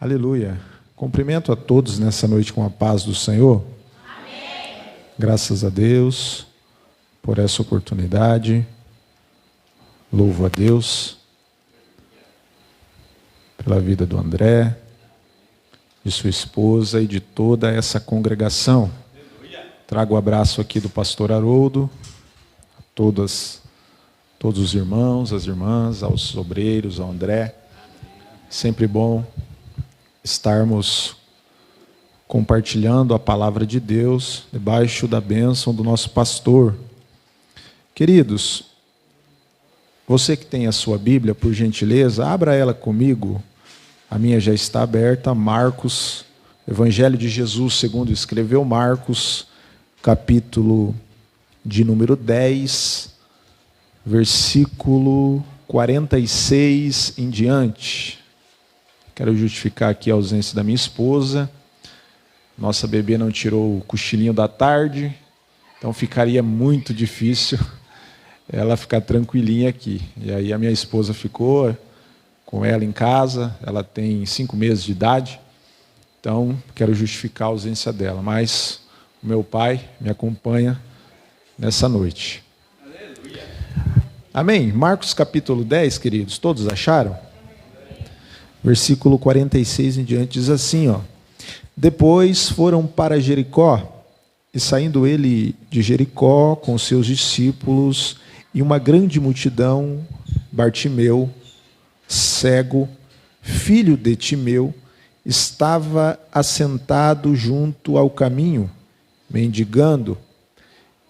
Aleluia. Cumprimento a todos nessa noite com a paz do Senhor. Amém. Graças a Deus por essa oportunidade. Louvo a Deus pela vida do André, de sua esposa e de toda essa congregação. Trago o abraço aqui do pastor Haroldo, a todos os irmãos, as irmãs, aos obreiros, ao André. Sempre bom estarmos compartilhando a palavra de Deus debaixo da bênção do nosso pastor. Queridos, você que tem a sua Bíblia, por gentileza, abra ela comigo. A minha já está aberta. Marcos, Evangelho de Jesus segundo escreveu Marcos, capítulo de número 10, versículo 46 em diante. Quero justificar aqui a ausência da minha esposa. Nossa bebê não tirou o cochilinho da tarde, então ficaria muito difícil ela ficar tranquilinha aqui. E aí a minha esposa ficou com ela em casa, ela tem 5 meses de idade, então quero justificar a ausência dela. Mas o meu pai me acompanha nessa noite. Aleluia. Amém? Marcos capítulo 10, queridos, todos acharam? Versículo 46 em diante diz assim, Depois foram para Jericó, e saindo ele de Jericó com seus discípulos e uma grande multidão, Bartimeu, cego, filho de Timeu, estava assentado junto ao caminho, mendigando,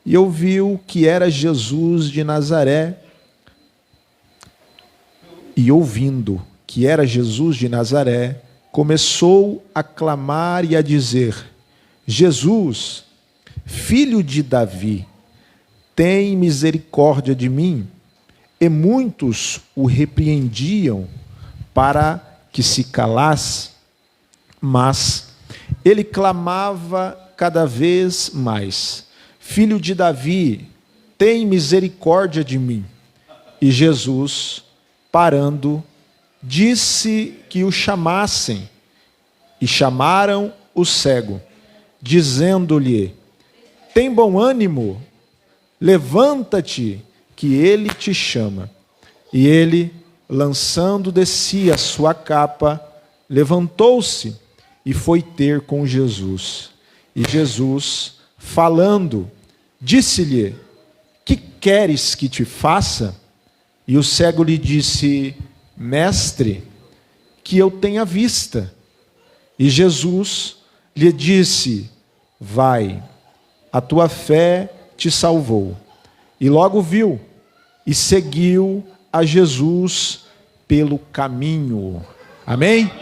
e ouviu que era Jesus de Nazaré, e ouvindo que era Jesus de Nazaré, começou a clamar e a dizer: Jesus, filho de Davi, tem misericórdia de mim. E muitos o repreendiam para que se calasse, mas ele clamava cada vez mais: Filho de Davi, tem misericórdia de mim. E Jesus, parando, disse que o chamassem, e chamaram o cego, dizendo-lhe: tem bom ânimo, levanta-te, que ele te chama. E ele, lançando de si a sua capa, levantou-se e foi ter com Jesus. E Jesus, falando, disse-lhe: que queres que te faça? E o cego lhe disse: Mestre, que eu tenha vista. E Jesus lhe disse: vai, a tua fé te salvou. E logo viu e seguiu a Jesus pelo caminho. Amém?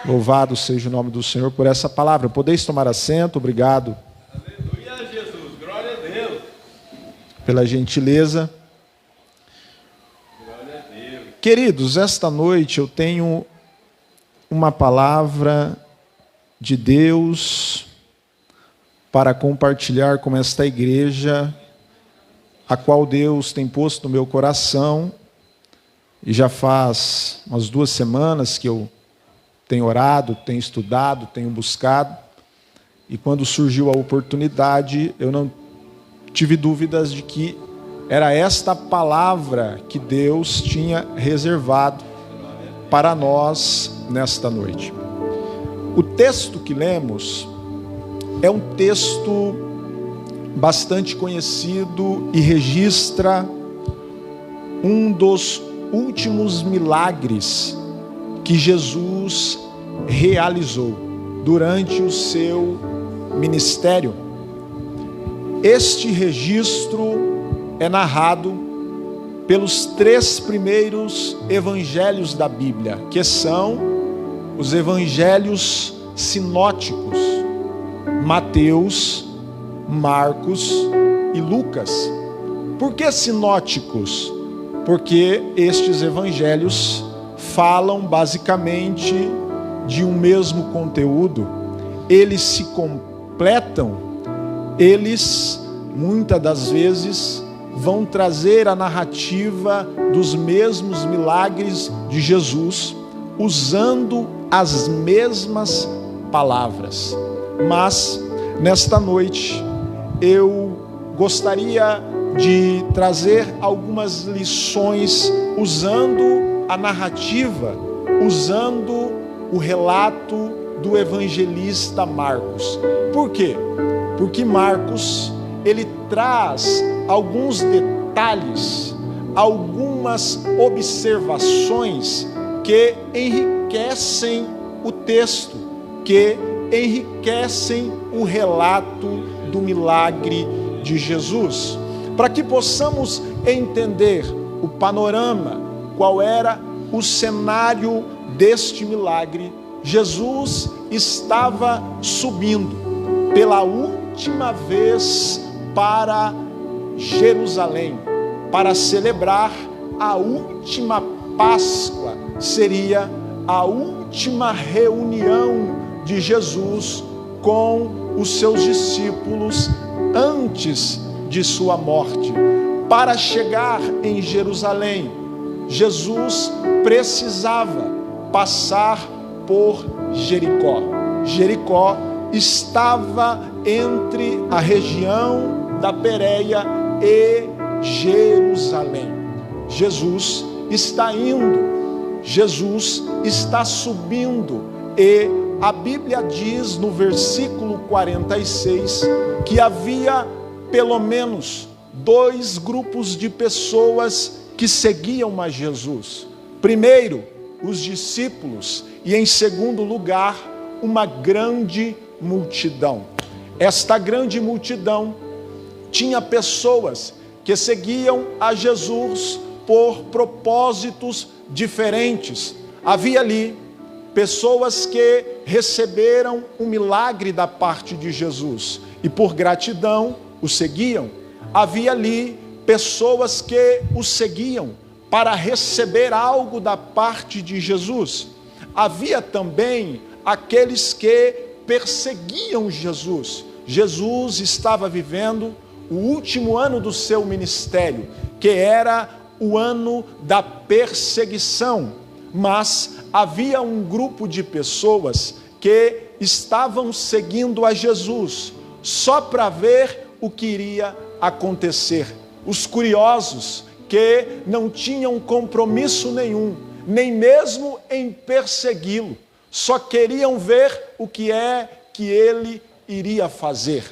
Louvado seja o nome do Senhor por essa palavra. Podeis tomar assento, obrigado. Aleluia, Jesus, glória a Deus. Pela gentileza. Queridos, esta noite eu tenho uma palavra de Deus para compartilhar com esta igreja, a qual Deus tem posto no meu coração, e já faz umas 2 semanas que eu tenho orado, tenho estudado, tenho buscado, e quando surgiu a oportunidade, eu não tive dúvidas de que era esta palavra que Deus tinha reservado para nós nesta noite. O texto que lemos é um texto bastante conhecido e registra um dos últimos milagres que Jesus realizou durante o seu ministério. Este registro é narrado pelos 3 primeiros evangelhos da Bíblia, que são os evangelhos sinóticos: Mateus, Marcos e Lucas. Por que sinóticos? Porque estes evangelhos falam basicamente de um mesmo conteúdo, eles se completam, eles muitas das vezes vão trazer a narrativa dos mesmos milagres de Jesus, usando as mesmas palavras. Mas, nesta noite, eu gostaria de trazer algumas lições usando a narrativa, usando o relato do evangelista Marcos. Por quê? Porque Marcos, ele traz alguns detalhes, algumas observações que enriquecem o texto, que enriquecem o relato do milagre de Jesus, para que possamos entender o panorama, qual era o cenário deste milagre. Jesus estava subindo pela última vez para Jerusalém, para celebrar a última Páscoa. Seria a última reunião de Jesus com os seus discípulos antes de sua morte. Para chegar em Jerusalém, Jesus precisava passar por Jericó. Jericó estava entre a região da Pérea e Jerusalém. Jesus está indo, Jesus está subindo, e a Bíblia diz no versículo 46 que havia pelo menos 2 grupos de pessoas que seguiam a Jesus. Primeiro, os discípulos, e em segundo lugar, uma grande multidão. Esta grande multidão tinha pessoas que seguiam a Jesus por propósitos diferentes. Havia ali pessoas que receberam um milagre da parte de Jesus e por gratidão o seguiam. Havia ali pessoas que o seguiam para receber algo da parte de Jesus. Havia também aqueles que perseguiam Jesus. Jesus estava vivendo o último ano do seu ministério, que era o ano da perseguição. Mas havia um grupo de pessoas que estavam seguindo a Jesus só para ver o que iria acontecer. Os curiosos que não tinham compromisso nenhum, nem mesmo em persegui-lo, só queriam ver o que é que ele iria fazer.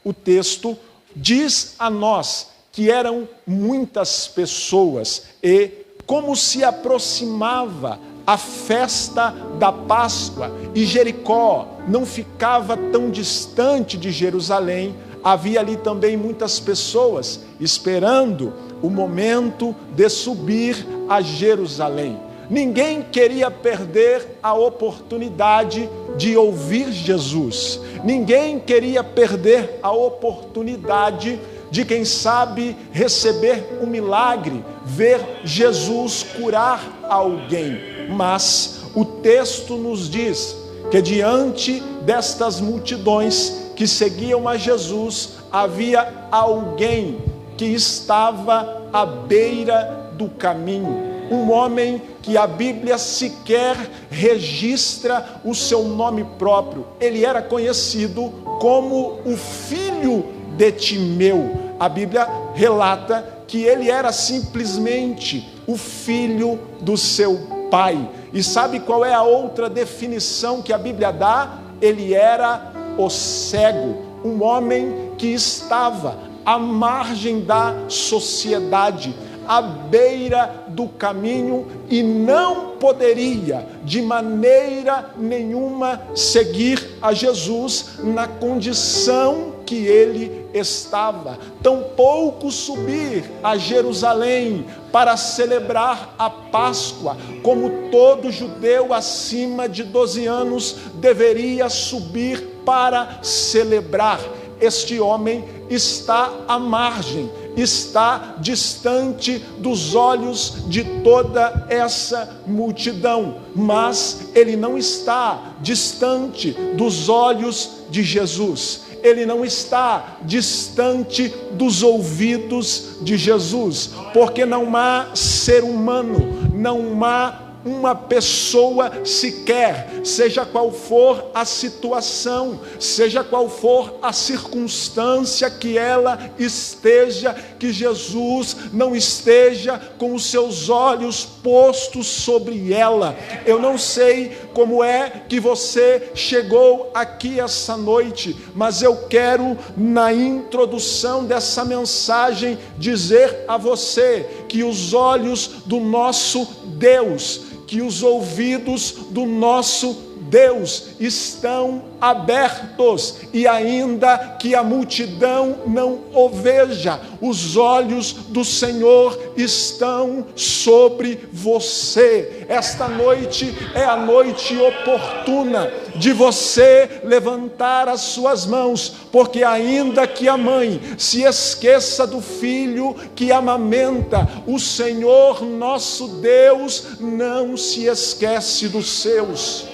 O texto diz a nós que eram muitas pessoas e, como se aproximava a festa da Páscoa e Jericó não ficava tão distante de Jerusalém, havia ali também muitas pessoas esperando o momento de subir a Jerusalém. Ninguém queria perder a oportunidade de ouvir Jesus. Ninguém queria perder a oportunidade de, quem sabe, receber um milagre, ver Jesus curar alguém. Mas o texto nos diz que diante destas multidões que seguiam a Jesus, havia alguém que estava à beira do caminho. Um homem que a Bíblia sequer registra o seu nome próprio. Ele era conhecido como o filho de Timeu. A Bíblia relata que ele era simplesmente o filho do seu pai. E sabe qual é a outra definição que a Bíblia dá? Ele era o cego, um homem que estava à margem da sociedade, à beira do caminho, e não poderia de maneira nenhuma seguir a Jesus na condição que ele estava, tampouco subir a Jerusalém para celebrar a Páscoa, como todo judeu acima de 12 anos deveria subir para celebrar. Este homem está à margem, está distante dos olhos de toda essa multidão, mas ele não está distante dos olhos de Jesus. Ele não está distante dos ouvidos de Jesus, porque não há ser humano, não há uma pessoa sequer, seja qual for a situação, seja qual for a circunstância que ela esteja, que Jesus não esteja com os seus olhos postos sobre ela. Eu não sei como é que você chegou aqui essa noite, mas eu quero, na introdução dessa mensagem, dizer a você que os olhos do nosso Deus, que os ouvidos do nosso Deus estão abertos, e ainda que a multidão não o veja, os olhos do Senhor estão sobre você. Esta noite é a noite oportuna de você levantar as suas mãos, porque ainda que a mãe se esqueça do filho que amamenta, o Senhor nosso Deus não se esquece dos seus.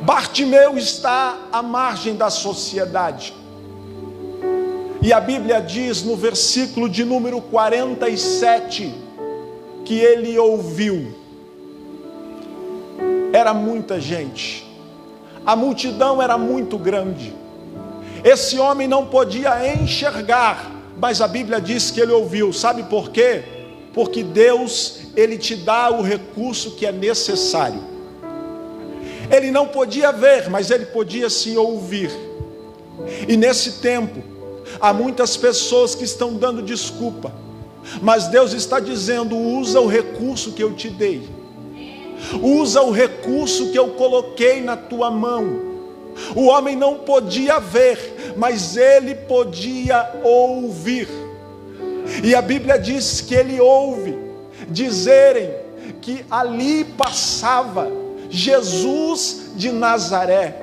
Bartimeu está à margem da sociedade, e a Bíblia diz no versículo de número 47, que ele ouviu. Era muita gente, a multidão era muito grande, esse homem não podia enxergar, mas a Bíblia diz que ele ouviu. Sabe por quê? Porque Deus, Ele te dá o recurso que é necessário. Ele não podia ver, mas ele podia sim ouvir. E nesse tempo, há muitas pessoas que estão dando desculpa, mas Deus está dizendo: usa o recurso que eu te dei, usa o recurso que eu coloquei na tua mão. O homem não podia ver, mas ele podia ouvir. E a Bíblia diz que ele ouve dizerem que ali passava Jesus de Nazaré.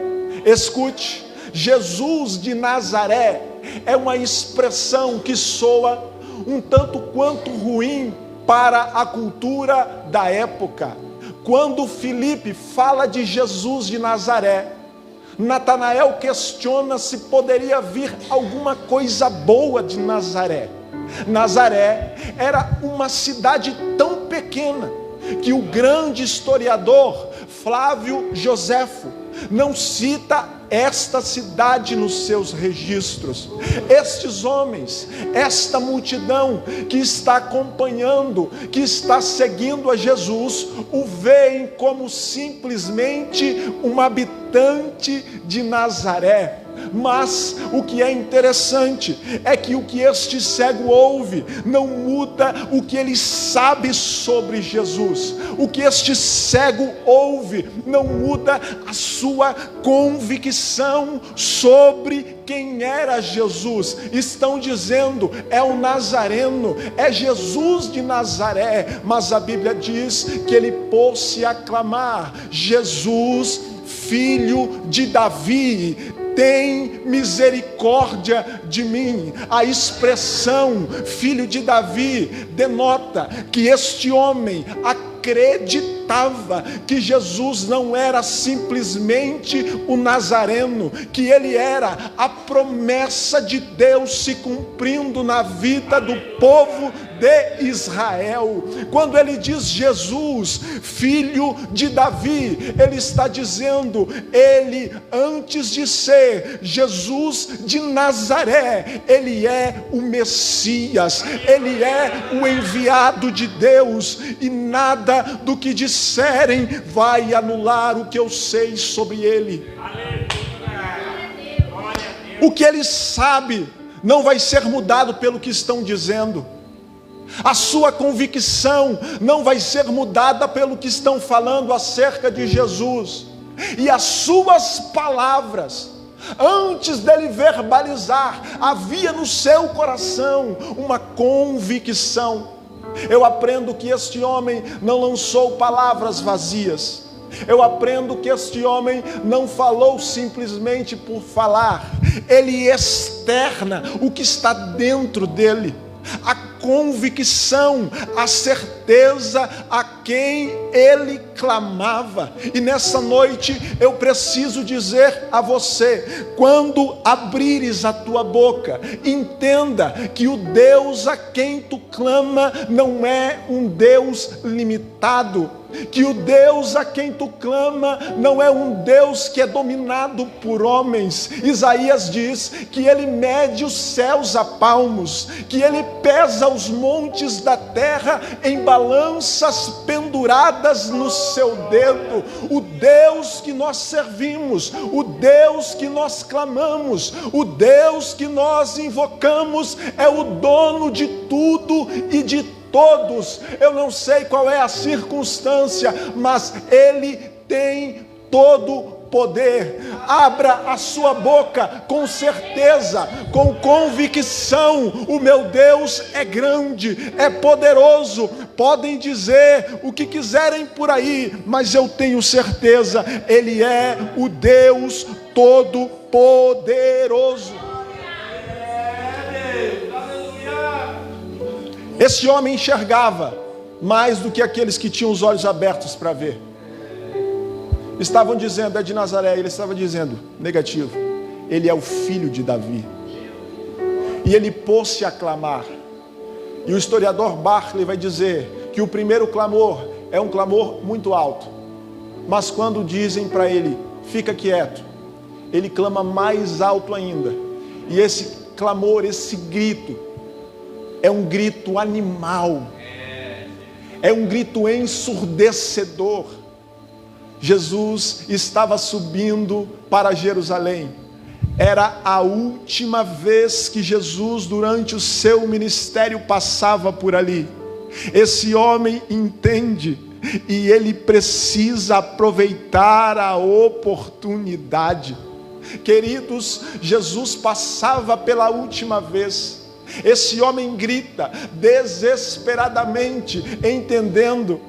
Escute, Jesus de Nazaré é uma expressão que soa um tanto quanto ruim para a cultura da época. Quando Filipe fala de Jesus de Nazaré, Natanael questiona se poderia vir alguma coisa boa de Nazaré. Nazaré era uma cidade tão pequena que o grande historiador Flávio Joséfo não cita esta cidade nos seus registros. Estes homens, esta multidão que está acompanhando, que está seguindo a Jesus, o veem como simplesmente um habitante de Nazaré. Mas o que é interessante é que o que este cego ouve não muda o que ele sabe sobre Jesus. O que este cego ouve não muda a sua convicção sobre quem era Jesus. Estão dizendo: é o Nazareno, é Jesus de Nazaré. Mas a Bíblia diz que ele pôs-se a clamar: Jesus, filho de Davi, tem misericórdia de mim. A expressão filho de Davi denota que este homem acreditava que Jesus não era simplesmente o Nazareno, que ele era a promessa de Deus se cumprindo na vida do povo de Israel. Quando ele diz Jesus, filho de Davi, ele está dizendo, ele, antes de ser Jesus de Nazaré, ele é o Messias, ele é o enviado de Deus, e nada do que disserem vai anular o que eu sei sobre ele. O que ele sabe não vai ser mudado pelo que estão dizendo. A sua convicção não vai ser mudada pelo que estão falando acerca de Jesus. E as suas palavras, antes dele verbalizar, havia no seu coração uma convicção. Eu aprendo que este homem não lançou palavras vazias. Eu aprendo que este homem não falou simplesmente por falar. Ele externa o que está dentro dele. A convicção, a certeza a quem ele clamava. E nessa noite eu preciso dizer a você: quando abrires a tua boca, entenda que o Deus a quem tu clama não é um Deus limitado, que o Deus a quem tu clama não é um Deus que é dominado por homens. Isaías diz que ele mede os céus a palmos, que ele pesa os montes da terra em balanças penduradas no seu dedo. O Deus que nós servimos, o Deus que nós clamamos, o Deus que nós invocamos é o dono de tudo e de todos. Eu não sei qual é a circunstância, mas ele tem todo poder. Abra a sua boca com certeza, com convicção: o meu Deus é grande, é poderoso. Podem dizer o que quiserem por aí, mas eu tenho certeza, ele é o Deus todo-poderoso. Esse homem enxergava mais do que aqueles que tinham os olhos abertos para ver. Estavam dizendo, é de Nazaré. Ele estava dizendo, negativo, ele é o filho de Davi. E ele pôs-se a clamar. E o historiador Barclay vai dizer que o primeiro clamor é um clamor muito alto, mas quando dizem para ele, fica quieto, ele clama mais alto ainda. E esse clamor, esse grito, é um grito animal, é um grito ensurdecedor. Jesus estava subindo para Jerusalém. Era a última vez que Jesus, durante o seu ministério, passava por ali. Esse homem entende e ele precisa aproveitar a oportunidade. Queridos, Jesus passava pela última vez. Esse homem grita desesperadamente, entendendo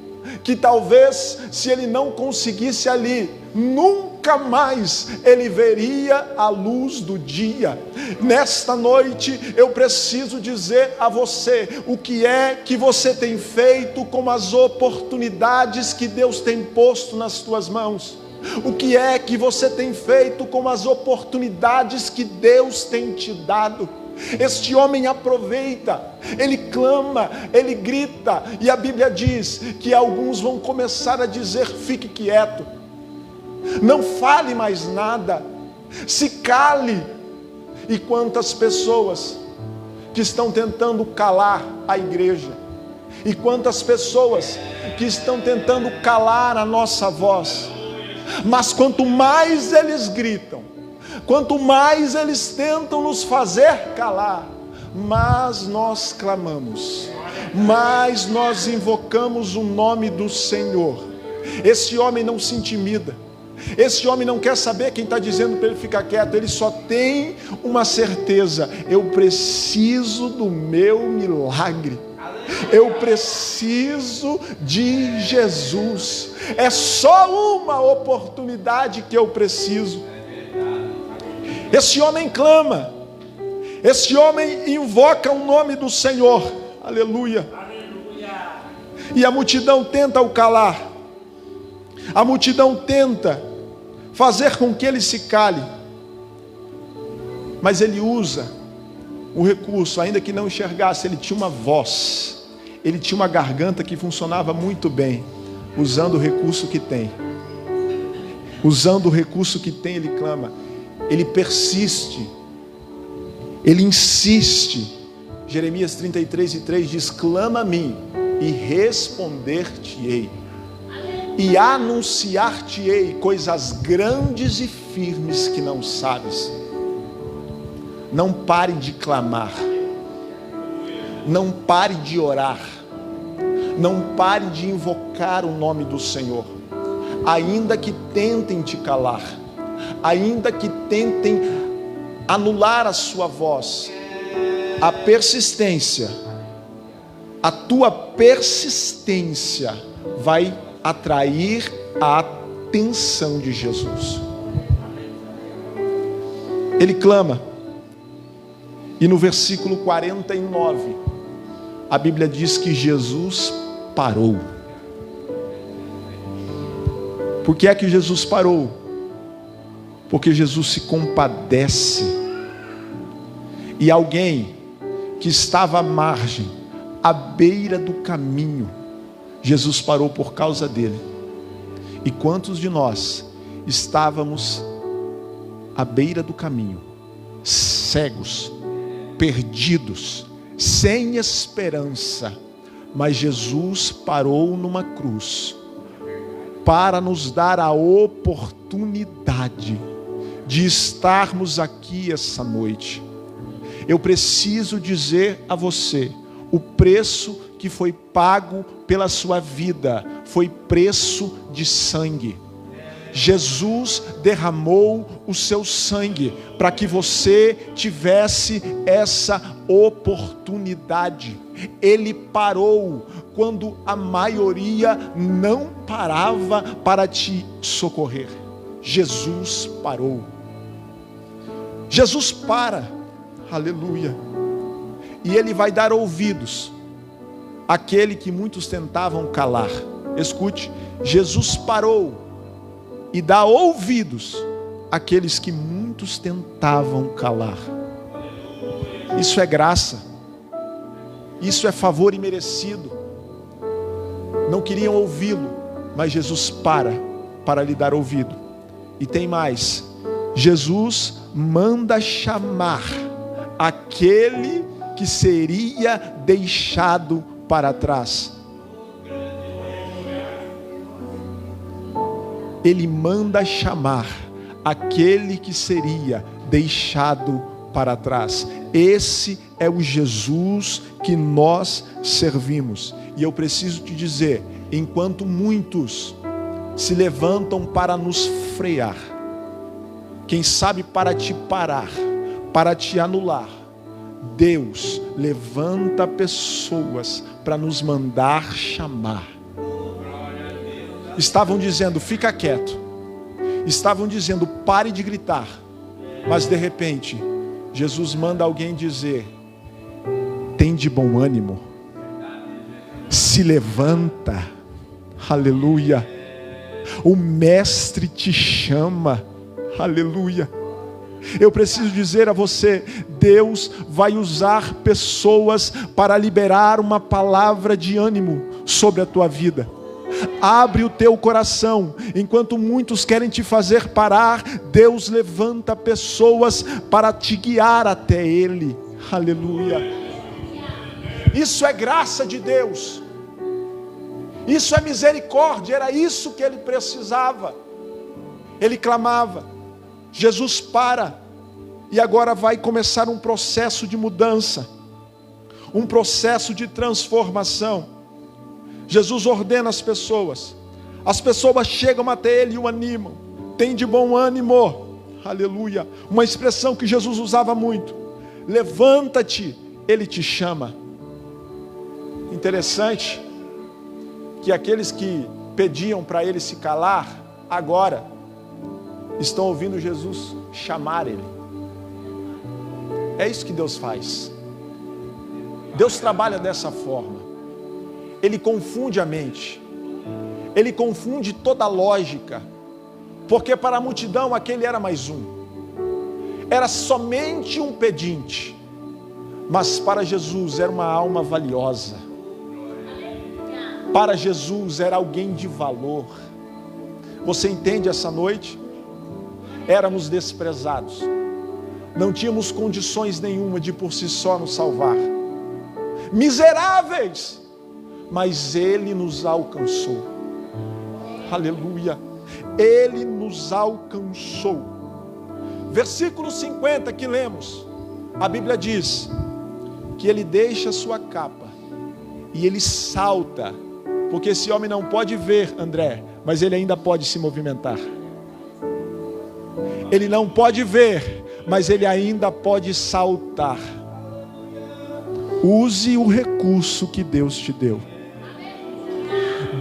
que talvez, se ele não conseguisse ali, nunca mais ele veria a luz do dia. Nesta noite eu preciso dizer a você: o que é que você tem feito com as oportunidades que Deus tem posto nas tuas mãos? O que é que você tem feito com as oportunidades que Deus tem te dado? Este homem aproveita, ele clama, ele grita, e a Bíblia diz que alguns vão começar a dizer: fique quieto, não fale mais nada, se cale. E quantas pessoas que estão tentando calar a igreja, e quantas pessoas que estão tentando calar a nossa voz, mas quanto mais eles gritam, quanto mais eles tentam nos fazer calar, mais nós clamamos, mais nós invocamos o nome do Senhor. Esse homem não se intimida, esse homem não quer saber quem está dizendo para ele ficar quieto, ele só tem uma certeza: eu preciso do meu milagre, eu preciso de Jesus, é só uma oportunidade que eu preciso. Esse homem clama, esse homem invoca o nome do Senhor, aleluia. E a multidão tenta o calar, a multidão tenta fazer com que ele se cale, mas ele usa o recurso. Ainda que não enxergasse, ele tinha uma voz, ele tinha uma garganta que funcionava muito bem. Usando o recurso que tem, ele clama, ele persiste, ele insiste. Jeremias 33:3 diz: clama a mim e responder-te-ei, e anunciar-te-ei coisas grandes e firmes que não sabes. Não pare de clamar, não pare de orar, não pare de invocar o nome do Senhor. Ainda que tentem te calar, ainda que tentem anular a sua voz, a persistência, a tua persistência vai atrair a atenção de Jesus. Ele clama, e no versículo 49, a Bíblia diz que Jesus parou. Por que é que Jesus parou? Porque Jesus se compadece. E alguém que estava à margem, à beira do caminho, Jesus parou por causa dele. E quantos de nós estávamos à beira do caminho, cegos, perdidos, sem esperança, mas Jesus parou numa cruz para nos dar a oportunidade de estarmos aqui essa noite. Eu preciso dizer a você, o preço que foi pago pela sua vida foi preço de sangue. Jesus derramou o seu sangue para que você tivesse essa oportunidade. Ele parou quando a maioria não parava para te socorrer. Jesus parou. Jesus para. Aleluia. E ele vai dar ouvidos àquele que muitos tentavam calar. Escute, Jesus parou e dá ouvidos àqueles que muitos tentavam calar. Isso é graça. Isso é favor imerecido. Não queriam ouvi-lo, mas Jesus para lhe dar ouvido. E tem mais. Jesus manda chamar aquele que seria deixado para trás. Ele manda chamar aquele que seria deixado para trás. Esse é o Jesus que nós servimos. E eu preciso te dizer, enquanto muitos se levantam para nos frear, quem sabe para te parar, para te anular, Deus levanta pessoas para nos mandar chamar. Estavam dizendo, fica quieto. Estavam dizendo, pare de gritar. Mas de repente, Jesus manda alguém dizer, tem de bom ânimo. Se levanta. Aleluia. O mestre te chama. Aleluia. Eu preciso dizer a você, Deus vai usar pessoas para liberar uma palavra de ânimo sobre a tua vida. Abre o teu coração. Enquanto muitos querem te fazer parar, Deus levanta pessoas para te guiar até Ele. Aleluia. Isso é graça de Deus. Isso é misericórdia. Era isso que ele precisava. Ele clamava. Jesus para. E agora vai começar um processo de mudança. Um processo de transformação. Jesus ordena as pessoas chegam até ele e o animam. Tem de bom ânimo. Aleluia. Uma expressão que Jesus usava muito. Levanta-te, ele te chama. Interessante que aqueles que pediam para ele se calar, agora estão ouvindo Jesus chamar ele. É isso que Deus faz. Deus trabalha dessa forma. Ele confunde a mente. Ele confunde toda a lógica. Porque para a multidão aquele era mais um. Era somente um pedinte. Mas para Jesus era uma alma valiosa. Para Jesus era alguém de valor. Você entende essa noite? Éramos desprezados. Não tínhamos condições nenhuma de por si só nos salvar. Miseráveis. Mas Ele nos alcançou. Aleluia. Ele nos alcançou. Versículo 50 que lemos. A Bíblia diz que Ele deixa a sua capa e Ele salta. Porque esse homem não pode ver, André, mas ele ainda pode se movimentar. Ele não pode ver, mas ele ainda pode saltar. Use o recurso que Deus te deu.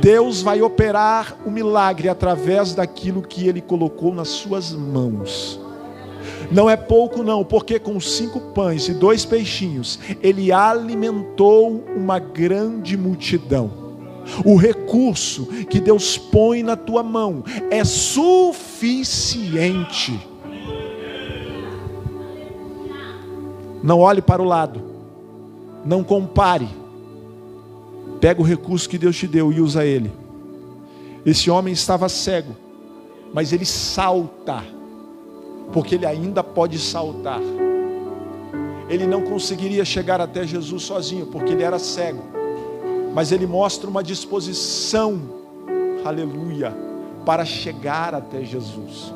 Deus vai operar o milagre através daquilo que Ele colocou nas suas mãos. Não é pouco não, porque com 5 pães e 2 peixinhos, ele alimentou uma grande multidão. O recurso que Deus põe na tua mão é suficiente. Não olhe para o lado, não compare. Pega o recurso que Deus te deu e usa ele. Esse homem estava cego, mas ele salta, porque ele ainda pode saltar. Ele não conseguiria chegar até Jesus sozinho, porque ele era cego, mas ele mostra uma disposição, aleluia, para chegar até Jesus.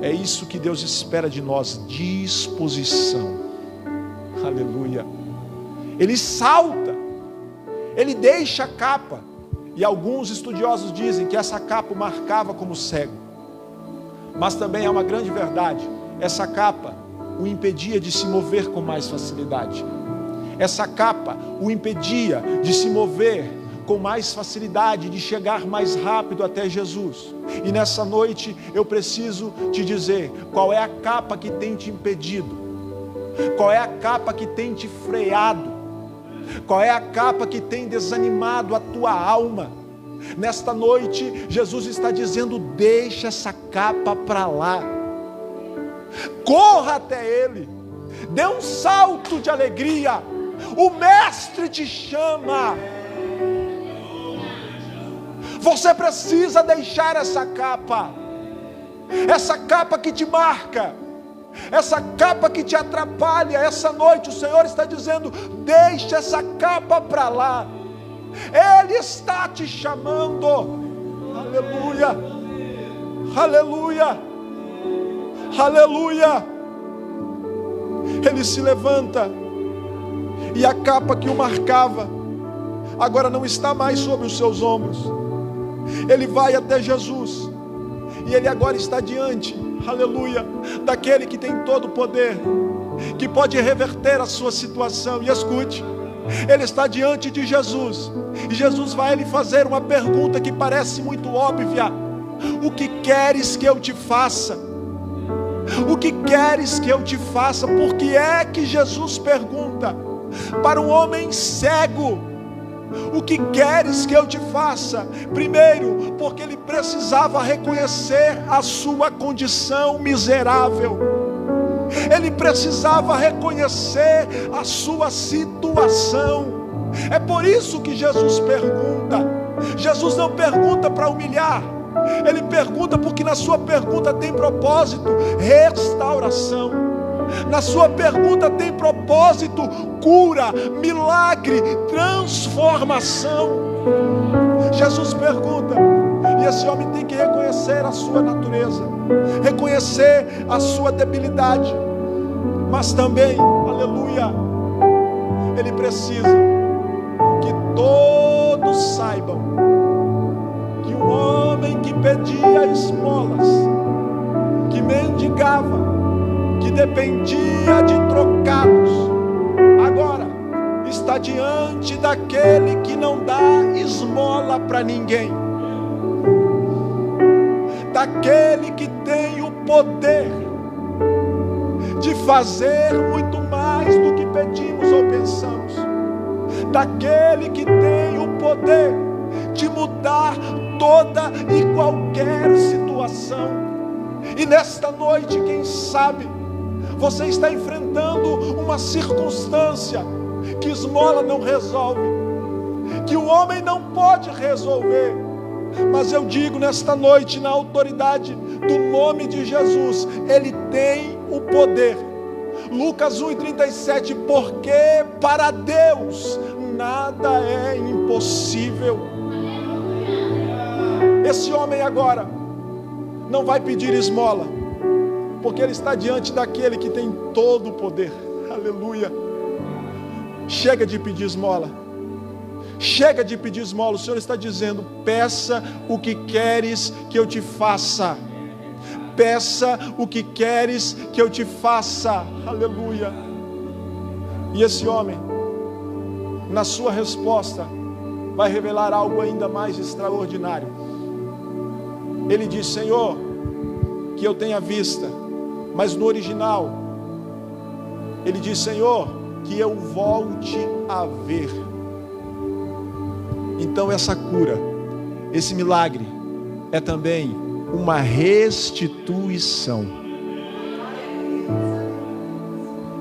É isso que Deus espera de nós, disposição, aleluia. Ele salta, ele deixa a capa, e alguns estudiosos dizem que essa capa o marcava como cego. Mas também é uma grande verdade, essa capa o impedia de se mover com mais facilidade. Essa capa o impedia de se mover com mais facilidade, de chegar mais rápido até Jesus. E nessa noite eu preciso te dizer, qual é a capa que tem te impedido? Qual é a capa que tem te freado? Qual é a capa que tem desanimado a tua alma? Nesta noite, Jesus está dizendo, deixa essa capa para lá. Corra até Ele. Dê um salto de alegria. O Mestre te chama. Você precisa deixar essa capa que te marca, essa capa que te atrapalha. Essa noite o Senhor está dizendo, deixa essa capa para lá. Ele está te chamando. Aleluia, aleluia, aleluia. Ele se levanta, e a capa que o marcava agora não está mais sobre os seus ombros. Ele vai até Jesus, e ele agora está diante, aleluia, daquele que tem todo o poder, que pode reverter a sua situação. E escute, ele está diante de Jesus, e Jesus vai lhe fazer uma pergunta que parece muito óbvia: o que queres que eu te faça? O que queres que eu te faça? Por que é que Jesus pergunta para um homem cego: o que queres que eu te faça? Primeiro, porque ele precisava reconhecer a sua condição miserável. Ele precisava reconhecer a sua situação. É por isso que Jesus pergunta. Jesus não pergunta para humilhar. Ele pergunta porque na sua pergunta tem propósito, restauração. Na sua pergunta tem propósito, cura, milagre, transformação. Jesus pergunta, e esse homem tem que reconhecer a sua natureza, reconhecer a sua debilidade, mas também, aleluia, ele precisa que todos saibam que o homem que pedia esmolas, que mendigava, que dependia de trocados, agora está diante daquele que não dá esmola para ninguém, daquele que tem o poder de fazer muito mais do que pedimos ou pensamos, daquele que tem o poder de mudar toda e qualquer situação. E nesta noite, quem sabe você está enfrentando uma circunstância que esmola não resolve, que o homem não pode resolver, mas eu digo nesta noite, na autoridade do nome de Jesus, Ele tem o poder. Lucas 1:37, porque para Deus nada é impossível. Esse homem agora não vai pedir esmola, porque ele está diante daquele que tem todo o poder. Aleluia. Chega de pedir esmola. Chega de pedir esmola. O Senhor está dizendo: peça o que queres que eu te faça. Peça o que queres que eu te faça. Aleluia. E esse homem, na sua resposta, vai revelar algo ainda mais extraordinário. Ele diz: Senhor, que eu tenha vista, Mas no original, ele diz: Senhor, que eu volte a ver. Então essa cura, esse milagre, é também uma restituição.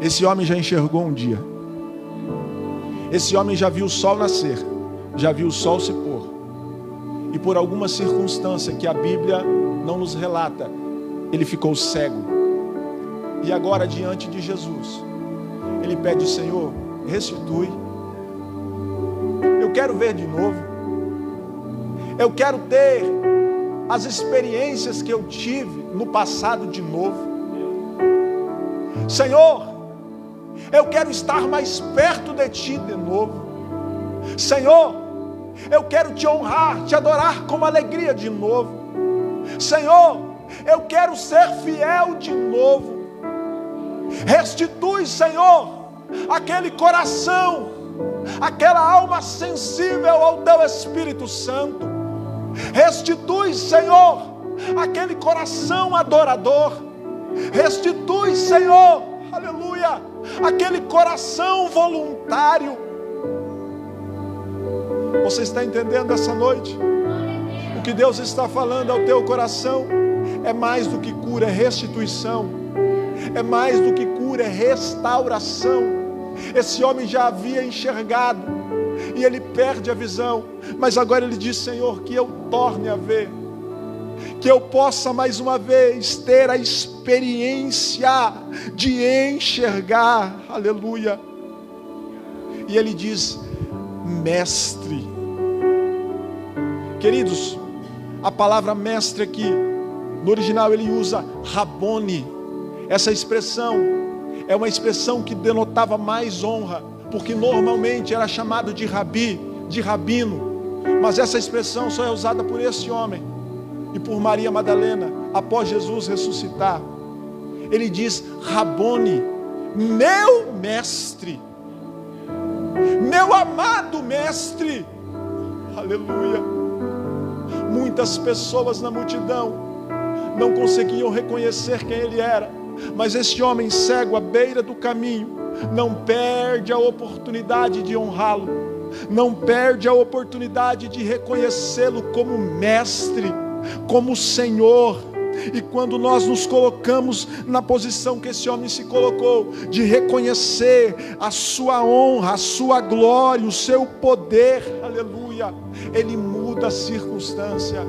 Esse homem já enxergou um dia. Esse homem já viu o sol nascer, já viu o sol se pôr. E por alguma circunstância que a Bíblia não nos relata, ele ficou cego. E agora, diante de Jesus, ele pede: Senhor, restitui. Eu quero ver de novo. Eu quero ter as experiências que eu tive no passado de novo. Senhor, eu quero estar mais perto de Ti de novo. Senhor, eu quero Te honrar, Te adorar com alegria de novo. Senhor, eu quero ser fiel de novo. Restitui, Senhor, aquele coração, aquela alma sensível ao Teu Espírito Santo. Restitui, Senhor, aquele coração adorador. Restitui, Senhor, aleluia, aquele coração voluntário. Você está entendendo essa noite? O que Deus está falando ao teu coração é mais do que cura, é restituição. É mais do que cura, é restauração. Esse homem já havia enxergado e ele perde a visão, mas agora ele diz: Senhor, que eu torne a ver, que eu possa mais uma vez ter a experiência de enxergar, aleluia. E ele diz: mestre. Queridos, a palavra mestre aqui, no original ele usa Rabone. Essa expressão é uma expressão que denotava mais honra, porque normalmente era chamado de rabi, de rabino, mas essa expressão só é usada por esse homem e por Maria Madalena, após Jesus ressuscitar. Ele diz: Rabone, meu mestre, meu amado mestre, aleluia. Muitas pessoas na multidão não conseguiam reconhecer quem ele era, mas este homem cego à beira do caminho não perde a oportunidade de honrá-lo, não perde a oportunidade de reconhecê-lo como mestre, como Senhor. E quando nós nos colocamos na posição que esse homem se colocou, de reconhecer a sua honra, a sua glória, o seu poder, aleluia, ele muda a circunstância,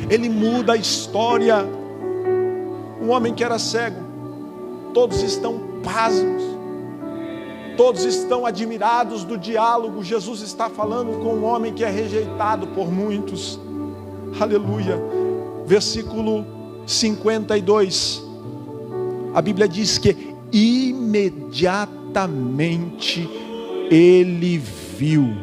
ele muda a história. Um homem que era cego, todos estão pasmos, todos estão admirados do diálogo. Jesus está falando com um homem que é rejeitado por muitos, aleluia. Versículo 52, a Bíblia diz que imediatamente ele viu.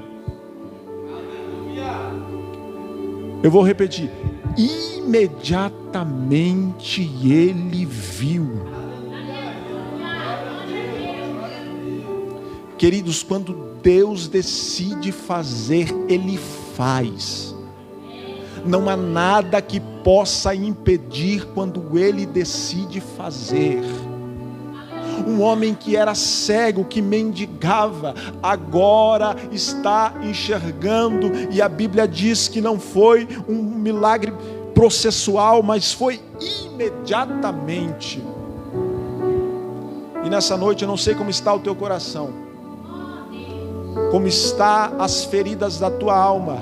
Eu vou repetir: imediatamente ele viu. Queridos, quando Deus decide fazer, Ele faz. Não há nada que possa impedir quando Ele decide fazer. Um homem que era cego, que mendigava, agora está enxergando, e a Bíblia diz que não foi um milagre processual, mas foi imediatamente. E nessa noite eu não sei como está o teu coração, como está as feridas da tua alma,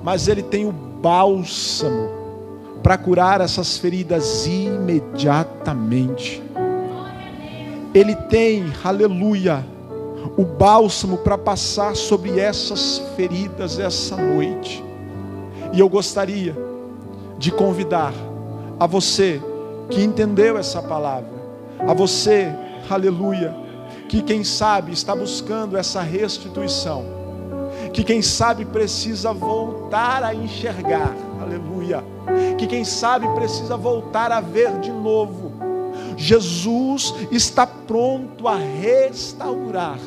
mas Ele tem o bálsamo para curar essas feridas imediatamente. Ele tem, aleluia, o bálsamo para passar sobre essas feridas essa noite. E eu gostaria de convidar a você que entendeu essa palavra, a você, aleluia, que quem sabe está buscando essa restituição, que quem sabe precisa voltar a enxergar, aleluia, que quem sabe precisa voltar a ver de novo. Jesus está pronto a restaurar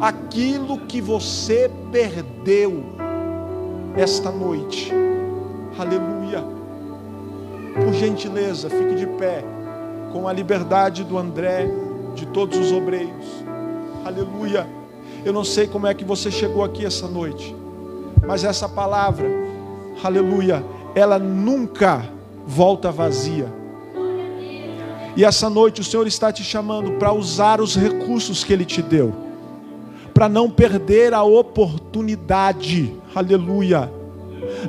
aquilo que você perdeu esta noite, aleluia. Por gentileza, fique de pé, com a liberdade do André, de todos os obreiros. Aleluia. Eu não sei como é que você chegou aqui essa noite, mas essa palavra, aleluia, ela nunca volta vazia. E essa noite o Senhor está te chamando para usar os recursos que Ele te deu, para não perder a oportunidade. Aleluia.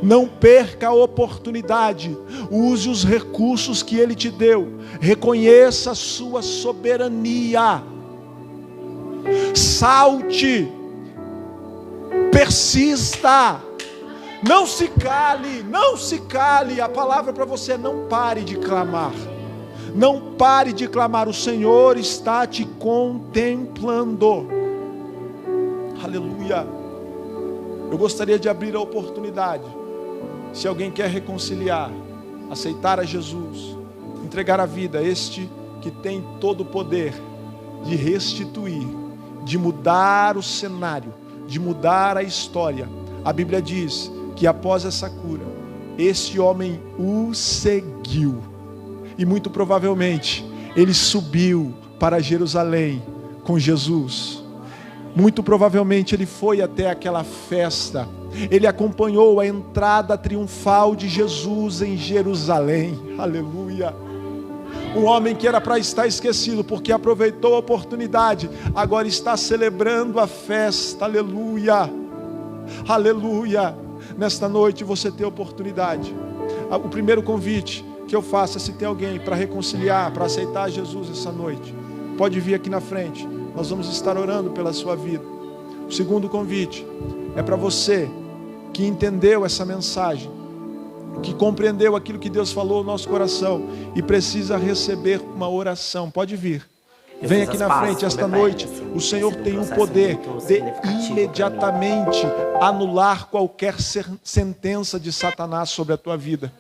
Não perca a oportunidade. Use os recursos que Ele te deu. Reconheça a sua soberania. Salte. Persista. Não se cale. Não se cale. A palavra para você é: não pare de clamar. Não pare de clamar. O Senhor está te contemplando. Aleluia. Eu gostaria de abrir a oportunidade. Se alguém quer reconciliar, aceitar a Jesus, entregar a vida, este que tem todo o poder de restituir, de mudar o cenário, de mudar a história. A Bíblia diz que após essa cura, este homem o seguiu. E muito provavelmente, ele subiu para Jerusalém com Jesus. Muito provavelmente ele foi até aquela festa. Ele acompanhou a entrada triunfal de Jesus em Jerusalém. Aleluia. Um homem que era para estar esquecido, porque aproveitou a oportunidade, agora está celebrando a festa. Aleluia. Aleluia. Nesta noite você tem oportunidade. O primeiro convite que eu faço é: se tem alguém para reconciliar, para aceitar Jesus essa noite, pode vir aqui na frente. Nós vamos estar orando pela sua vida. O segundo convite é para você que entendeu essa mensagem, que compreendeu aquilo que Deus falou no nosso coração e precisa receber uma oração. Pode vir. Vem aqui na frente esta noite. O Senhor tem o poder de imediatamente anular qualquer sentença de Satanás sobre a tua vida.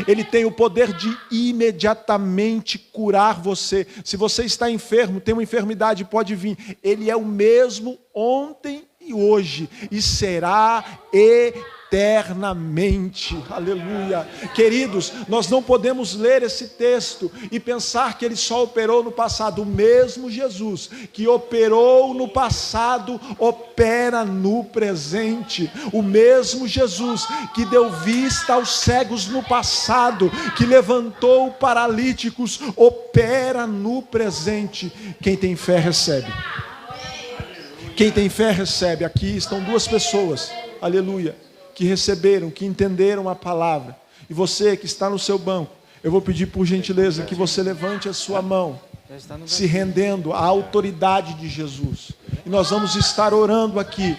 Ele tem o poder de imediatamente curar você. Se você está enfermo, tem uma enfermidade, pode vir. Ele é o mesmo ontem e hoje, e será eternamente. Aleluia. Queridos, nós não podemos ler esse texto e pensar que ele só operou no passado. O mesmo Jesus que operou no passado opera no presente. O mesmo Jesus que deu vista aos cegos no passado, que levantou paralíticos, opera no presente. Quem tem fé recebe. Quem tem fé recebe. Aqui estão duas pessoas, aleluia, que receberam, que entenderam a palavra. E você que está no seu banco, eu vou pedir por gentileza que você levante a sua mão, se rendendo à autoridade de Jesus. E nós vamos estar orando aqui,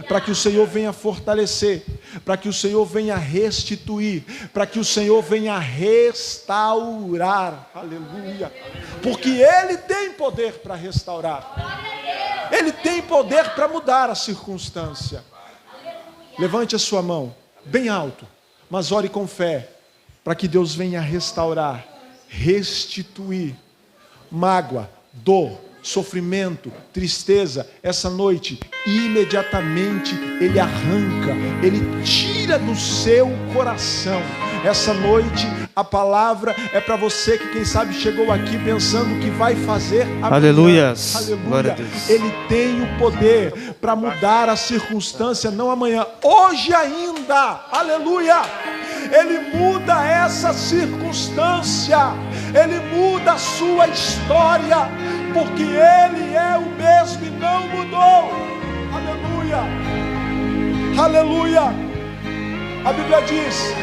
para que o Senhor venha fortalecer, para que o Senhor venha restituir, para que o Senhor venha restaurar. Aleluia. Porque Ele tem poder para restaurar. Ele tem poder para mudar a circunstância. Levante a sua mão, bem alto, mas ore com fé, para que Deus venha restaurar, restituir. Mágoa, dor, sofrimento, tristeza, essa noite, imediatamente Ele arranca, Ele tira do seu coração. Essa noite, a palavra é para você que, quem sabe, chegou aqui pensando que vai fazer amanhã. Aleluias. Aleluia. Glória a Deus. Ele tem o poder para mudar a circunstância, não amanhã, hoje ainda. Aleluia. Ele muda essa circunstância, Ele muda a sua história, porque Ele é o mesmo e não mudou. Aleluia. Aleluia. A Bíblia diz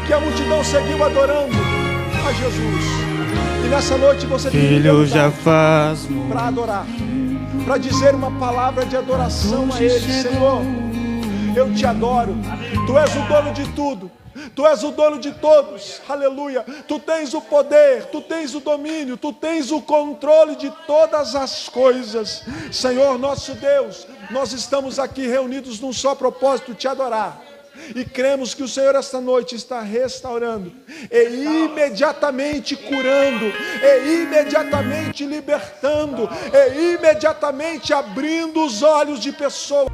que a multidão seguiu adorando a Jesus. E nessa noite você tem Filho já faz para adorar, para dizer uma palavra de adoração a Ele. Senhor, eu te adoro. Tu és o dono de tudo. Tu és o dono de todos. Aleluia. Tu tens o poder, tu tens o domínio, tu tens o controle de todas as coisas. Senhor nosso Deus, nós estamos aqui reunidos num só propósito: te adorar. E cremos que o Senhor esta noite está restaurando, e imediatamente curando, e imediatamente libertando, e imediatamente abrindo os olhos de pessoas.